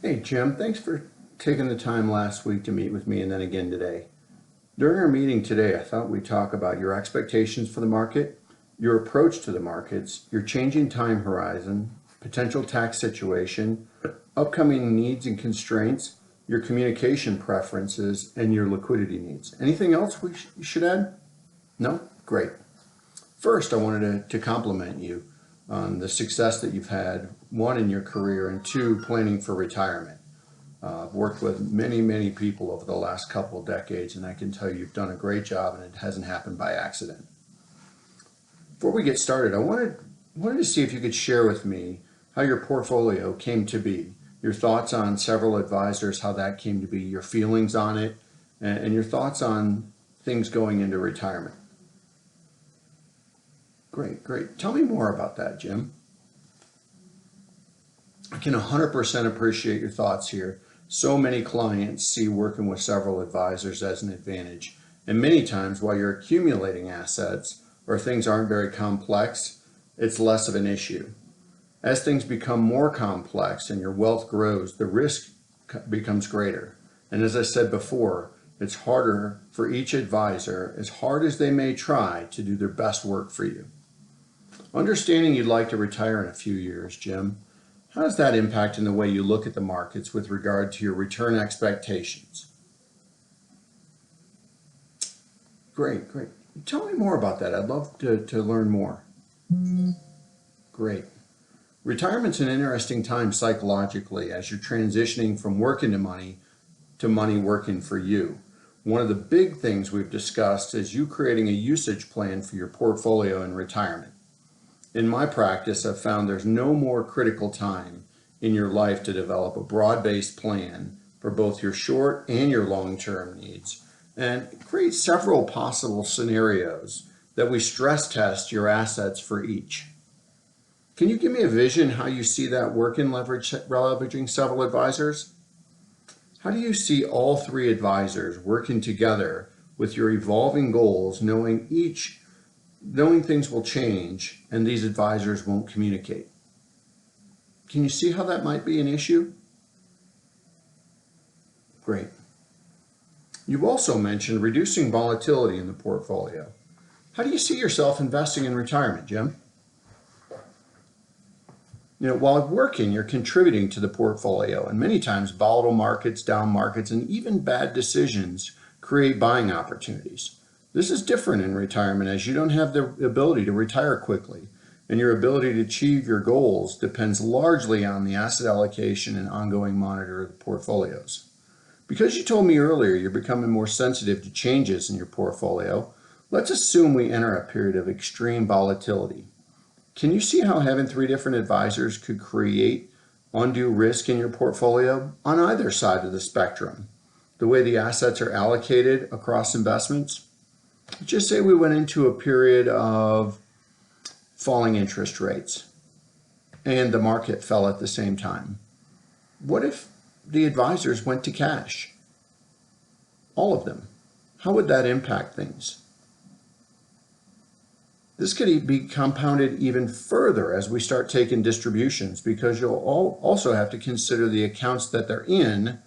Hey Jim, thanks for taking the time last week to meet with me and then again today. During our meeting today, I thought we'd talk about your expectations for the market, your approach to the markets, your changing time horizon, potential tax situation, upcoming needs and constraints, your communication preferences, and your liquidity needs. Anything else you should add? No? Great. First, I wanted to compliment you on the success that you've had, one, in your career, and two, planning for retirement. I've worked with many people over the last couple of decades, and I can tell you you've done a great job, and it hasn't happened by accident. Before we get started, I wanted to see if you could share with me how your portfolio came to be, your thoughts on several advisors, how that came to be, your feelings on it, and your thoughts on things going into retirement. Great. Tell me more about that, Jim. I can 100% appreciate your thoughts here. So many clients see working with several advisors as an advantage. And many times while you're accumulating assets or things aren't very complex, it's less of an issue. As things become more complex and your wealth grows, the risk becomes greater. And as I said before, it's harder for each advisor, as hard as they may try, to do their best work for you. Understanding you'd like to retire in a few years, Jim, how does that impact in the way you look at the markets with regard to your return expectations? Great. Tell me more about that. I'd love to learn more. Great. Retirement's an interesting time psychologically as you're transitioning from working to money working for you. One of the big things we've discussed is you creating a usage plan for your portfolio in retirement. In my practice, I've found there's no more critical time in your life to develop a broad-based plan for both your short and your long-term needs and create several possible scenarios that we stress test your assets for each. Can you give me a vision how you see that work in leveraging several advisors? How do you see all three advisors working together with your evolving goals, knowing things will change and these advisors won't communicate? Can you see how that might be an issue? Great. You also mentioned reducing volatility in the portfolio. How do you see yourself investing in retirement, Jim? While working, you're contributing to the portfolio, and many times volatile markets, down markets, and even bad decisions create buying opportunities. This is different in retirement as you don't have the ability to retire quickly, and your ability to achieve your goals depends largely on the asset allocation and ongoing monitor of the portfolios. Because you told me earlier you're becoming more sensitive to changes in your portfolio, let's assume we enter a period of extreme volatility. Can you see how having three different advisors could create undue risk in your portfolio on either side of the spectrum? The way the assets are allocated across investments? Just say we went into a period of falling interest rates and the market fell at the same time. What if the advisors went to cash? All of them. How would that impact things? This could be compounded even further as we start taking distributions, because you'll also have to consider the accounts that they're in,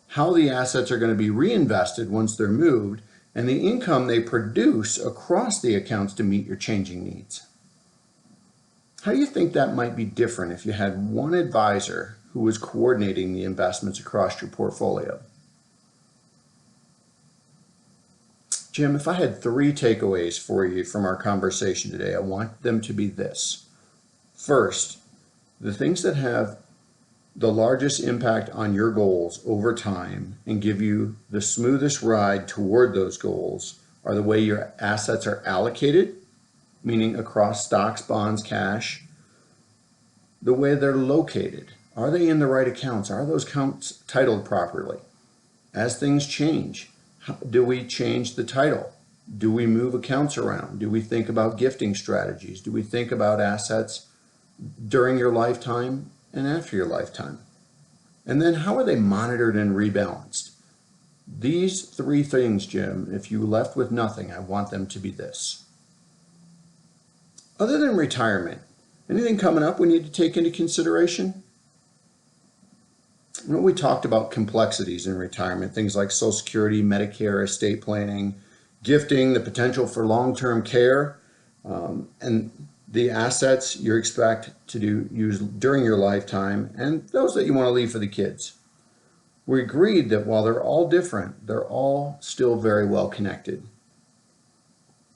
how the assets are going to be reinvested once they're moved, and the income they produce across the accounts to meet your changing needs. How do you think that might be different if you had one advisor who was coordinating the investments across your portfolio? Jim, if I had three takeaways for you from our conversation today, I want them to be this. First, the things that have the largest impact on your goals over time and give you the smoothest ride toward those goals are the way your assets are allocated, meaning across stocks, bonds, cash, the way they're located. Are they in the right accounts? Are those accounts titled properly? As things change, do we change the title? Do we move accounts around? Do we think about gifting strategies? Do we think about assets during your lifetime and after your lifetime? And then how are they monitored and rebalanced? These three things, Jim, if you left with nothing, I want them to be this. Other than retirement, anything coming up we need to take into consideration? You know, we talked about complexities in retirement, things like Social Security, Medicare, estate planning, gifting, the potential for long-term care, and the assets you expect to use during your lifetime, and those that you want to leave for the kids. We agreed that while they're all different, they're all still very well connected.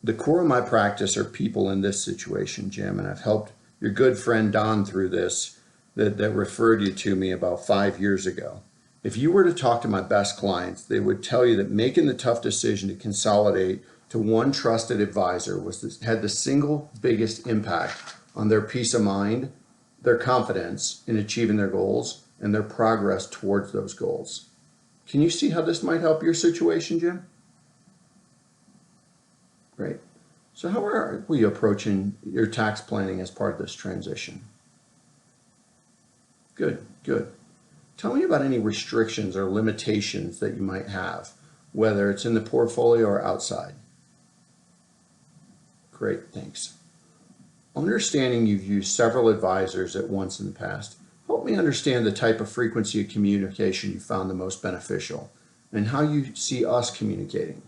The core of my practice are people in this situation, Jim, and I've helped your good friend Don through this that referred you to me about 5 years ago. If you were to talk to my best clients, they would tell you that making the tough decision to consolidate to one trusted advisor had the single biggest impact on their peace of mind, their confidence in achieving their goals, and their progress towards those goals. Can you see how this might help your situation, Jim? Great. So how are we approaching your tax planning as part of this transition? Good, good. Tell me about any restrictions or limitations that you might have, whether it's in the portfolio or outside. Great, thanks. Understanding you've used several advisors at once in the past, help me understand the type of frequency of communication you found the most beneficial and how you see us communicating.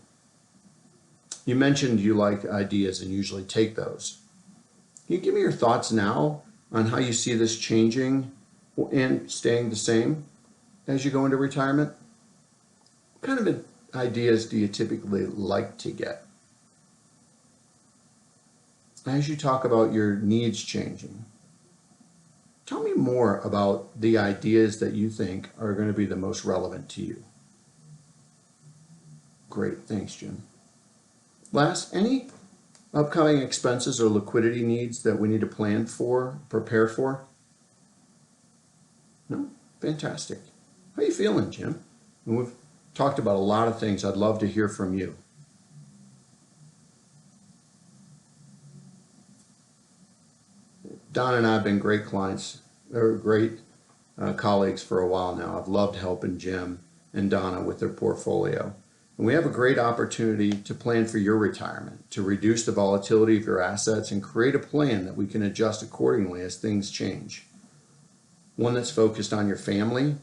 You mentioned you like ideas and usually take those. Can you give me your thoughts now on how you see this changing and staying the same as you go into retirement? What kind of ideas do you typically like to get? As you talk about your needs changing, tell me more about the ideas that you think are going to be the most relevant to you. Great, thanks, Jim. Last, any upcoming expenses or liquidity needs that we need to plan for, prepare for? No? Fantastic. How are you feeling, Jim? And we've talked about a lot of things. I'd love to hear from you. Don and I have been great clients, or great colleagues for a while now. I've loved helping Jim and Donna with their portfolio. And we have a great opportunity to plan for your retirement, to reduce the volatility of your assets and create a plan that we can adjust accordingly as things change. One that's focused on your family,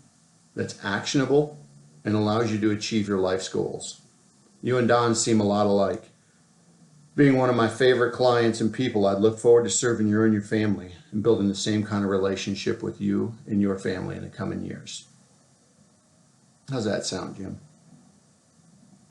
that's actionable, and allows you to achieve your life's goals. You and Don seem a lot alike. Being one of my favorite clients and people, I'd look forward to serving you and your family and building the same kind of relationship with you and your family in the coming years. How's that sound, Jim?